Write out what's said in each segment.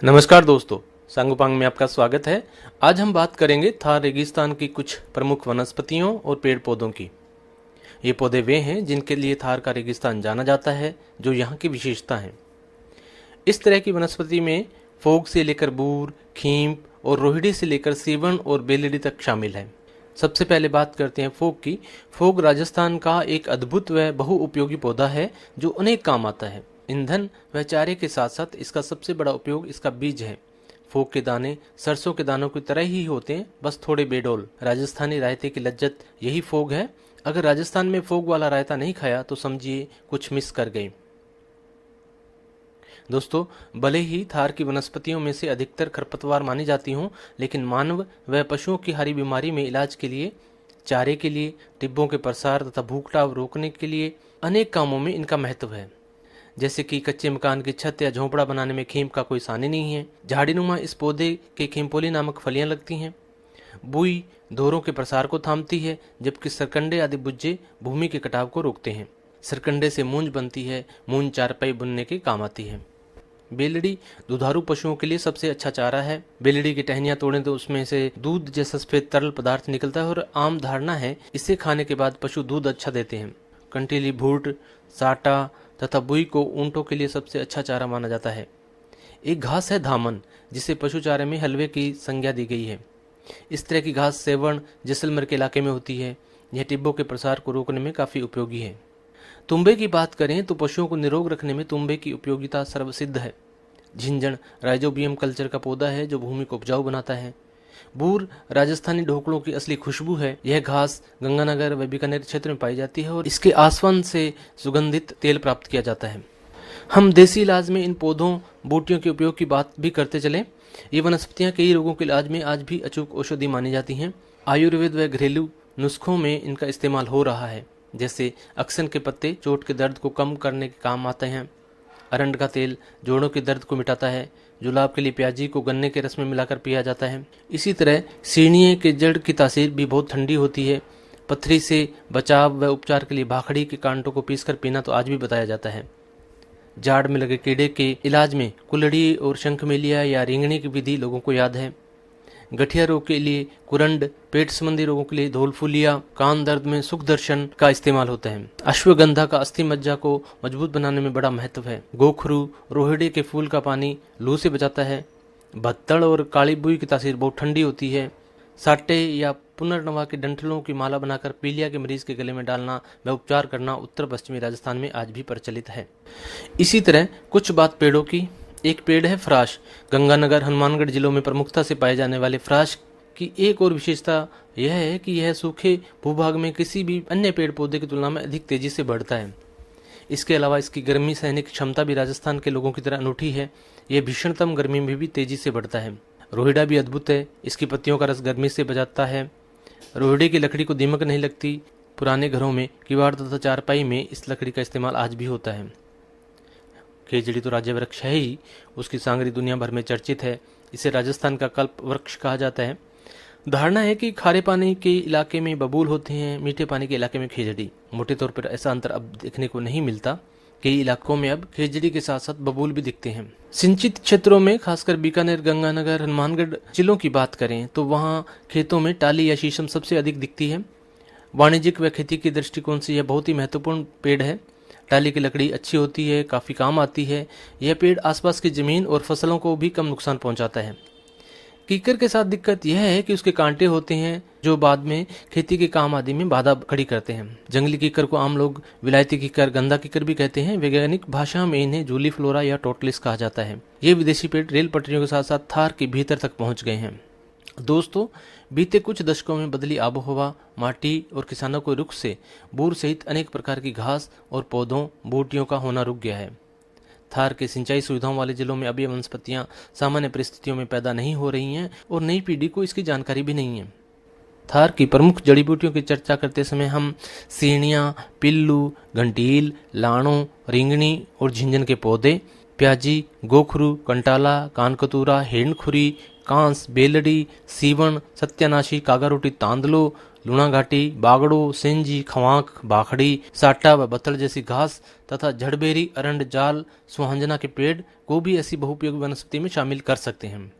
नमस्कार दोस्तों, सांगोपांग में आपका स्वागत है। आज हम बात करेंगे थार रेगिस्तान की कुछ प्रमुख वनस्पतियों और पेड़ पौधों की। ये पौधे वे हैं जिनके लिए थार का रेगिस्तान जाना जाता है, जो यहाँ की विशेषता है। इस तरह की वनस्पति में फोग से लेकर बूर, खींप और रोहिड़ी से लेकर सीवन और बेलड़ी तक शामिल है। सबसे पहले बात करते हैं फोग की। फोग राजस्थान का एक अद्भुत व बहुउपयोगी पौधा है जो अनेक काम आता है। ईंधन व चारे के साथ साथ इसका सबसे बड़ा उपयोग इसका बीज है। फोग के दाने सरसों के दानों की तरह ही होते हैं, बस थोड़े बेडोल। राजस्थानी रायते की लज्जत यही फोग है। अगर राजस्थान में फोग वाला रायता नहीं खाया तो समझिए कुछ मिस कर गए। दोस्तों, भले ही थार की वनस्पतियों में से अधिकतर खरपतवार मानी जाती हों, लेकिन मानव व पशुओं की हरी बीमारी में इलाज के लिए, चारे के लिए, टिब्बों के प्रसार तथा भूखटाव रोकने के लिए अनेक कामों में इनका महत्व है। जैसे कि कच्चे मकान की छत या झोंपड़ा बनाने में खींप का कोई सानी नहीं है। झाड़ीनुमा इस पौधे के खींपोली नामक फलियां लगती हैं। बुई धोरों के प्रसार को थामती है, जबकि सरकंडे आदि बुज्जे भूमि के कटाव को रोकते हैं। सरकंडे से मूंज बनती है। मूंज चारपाई बुनने के काम आती है। बेलड़ी दुधारू पशुओं के लिए सबसे अच्छा चारा है। बेलड़ी की टहनियां तोड़ें तो उसमें से दूध जैसा सफेद तरल पदार्थ निकलता है और आम धारणा है इसे खाने के बाद पशु दूध अच्छा देते हैं। कंटीली भूट, साटा तथा बुई को ऊंटों के लिए सबसे अच्छा चारा माना जाता है। एक घास है धामन, जिसे पशु चारे में हलवे की संज्ञा दी गई है। इस तरह की घास सेवण जैसलमेर के इलाके में होती है। यह टिब्बों के प्रसार को रोकने में काफी उपयोगी है। तुम्बे की बात करें तो पशुओं को निरोग रखने में तुम्बे की उपयोगिता सर्वसिद्ध है। झिंझण राइजोबियम कल्चर का पौधा है जो भूमि को उपजाऊ बनाता है। बूर राजस्थानी ढोकलों की असली खुशबू है। यह घास गंगानगर व बीकानेर क्षेत्र में पाई जाती है और इसके आसवन से सुगंधित तेल प्राप्त किया जाता है। हम देसी इलाज में इन पौधों बूटियों के उपयोग की बात भी करते चले। ये वनस्पतियां कई रोगों के इलाज में आज भी अचूक औषधि मानी जाती हैं। आयुर्वेद व घरेलू नुस्खों में इनका इस्तेमाल हो रहा है। जैसे अक्सन के पत्ते चोट के दर्द को कम करने के काम आते हैं। अरंड का तेल जोड़ों के दर्द को मिटाता है। जुलाब के लिए प्याजी को गन्ने के रस में मिलाकर पिया जाता है। इसी तरह सीढ़िए के जड़ की तासीर भी बहुत ठंडी होती है। पथरी से बचाव व उपचार के लिए भाखड़ी के कांटों को पीसकर पीना तो आज भी बताया जाता है। जाड़ में लगे कीड़े के इलाज में कुल्हड़ी और शंखमेलिया या रेंगणी की विधि लोगों को याद है। गठिया रोग के लिए कुरंड, पेट संबंधी रोगों के लिए धौलफुलिया, कान दर्द में सुखदर्शन का इस्तेमाल होता है। अश्वगंधा का अस्थि मज्जा को मजबूत बनाने में बड़ा महत्व है। गोखरू रोहिड़े के फूल का पानी लू से बचाता है। भत्तड़ और काली बुई की तासीर बहुत ठंडी होती है। साटे या पुनर्नवा के डंठलों की माला बनाकर पीलिया के मरीज के गले में डालना व उपचार करना उत्तर पश्चिमी राजस्थान में आज भी प्रचलित है। इसी तरह कुछ बात पेड़ों की। एक पेड़ है फ्राश। गंगानगर, हनुमानगढ़ जिलों में प्रमुखता से पाए जाने वाले फ्राश की एक और विशेषता यह है कि यह सूखे भूभाग में किसी भी अन्य पेड़ पौधे की तुलना में अधिक तेजी से बढ़ता है। इसके अलावा इसकी गर्मी सहने की क्षमता भी राजस्थान के लोगों की तरह अनूठी है। यह भीषणतम गर्मी में भी तेजी से बढ़ता है। रोहिड़ा भी अद्भुत है। इसकी पत्तियों का रस गर्मी से बचाता है। रोहिड़े की लकड़ी को दीमक नहीं लगती। पुराने घरों में किवाड़ तथा चारपाई में इस लकड़ी का इस्तेमाल आज भी होता है। खेजड़ी तो राज्य वृक्ष है ही, उसकी सांगरी दुनिया भर में चर्चित है। इसे राजस्थान का कल्प वृक्ष कहा जाता है। धारणा है कि खारे पानी के इलाके में बबूल होते हैं, मीठे पानी के इलाके में खेजड़ी। मोटे तौर पर ऐसा अंतर अब देखने को नहीं मिलता। कई इलाकों में अब खेजड़ी के साथ साथ बबूल भी दिखते हैं। सिंचित क्षेत्रों में खासकर बीकानेर, गंगानगर, हनुमानगढ़ जिलों की बात करें तो वहाँ खेतों में टाली या शीशम सबसे अधिक दिखती है। वाणिज्यिक व खेती के दृष्टिकोण से यह बहुत ही महत्वपूर्ण पेड़ है। टाली की लकड़ी अच्छी होती है, काफी काम आती है। यह पेड़ आसपास की जमीन और फसलों को भी कम नुकसान पहुंचाता है। कीकर के साथ दिक्कत यह है कि उसके कांटे होते हैं जो बाद में खेती के काम आदि में बाधा खड़ी करते हैं। जंगली कीकर को आम लोग विलायती कीकर, गंदा कीकर भी कहते हैं। वैज्ञानिक भाषा में इन्हें जूली फ्लोरा या टोटलिस कहा जाता है। ये विदेशी पेड़ रेल पटरियों के साथ साथ थार के भीतर तक पहुंच गए हैं। दोस्तों, बीते कुछ दशकों में बदली आबोहवा, माटी और किसानों के रुख से बूर सहित अनेक प्रकार की घास और पौधों बूटियों का होना रुक गया है। थार के सिंचाई सुविधाओं वाले जिलों में अब ये वनस्पतियां सामान्य परिस्थितियों में पैदा नहीं हो रही हैं और नई पीढ़ी को इसकी जानकारी भी नहीं है। थार की प्रमुख जड़ी बूटियों की चर्चा करते समय हम सीढ़ियाँ, पिल्लू, घंटील, लाणों, रिंगणी और झिंझन के पौधे, प्याजी, गोखरू, कंटाला, कानकतूरा, हिरणखुरी, कांस, बेलड़ी, सीवण, सत्यानाशी, कागारोटी तांदलो, लूणा घाटी, बागड़ो, सेंजी, खवांक, बाखड़ी, साटा व बथड़ जैसी घास तथा झड़बेरी, अरंड, जाल, सुहांजना के पेड़ को भी ऐसी बहुपयोगी वनस्पति में शामिल कर सकते हैं।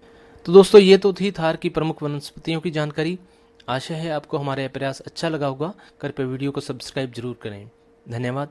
तो दोस्तों ये तो थी थार की प्रमुख वनस्पतियों की जानकारी। आशा है आपको हमारा यह प्रयास अच्छा लगा होगा। कृपया वीडियो को सब्सक्राइब जरूर करें। धन्यवाद।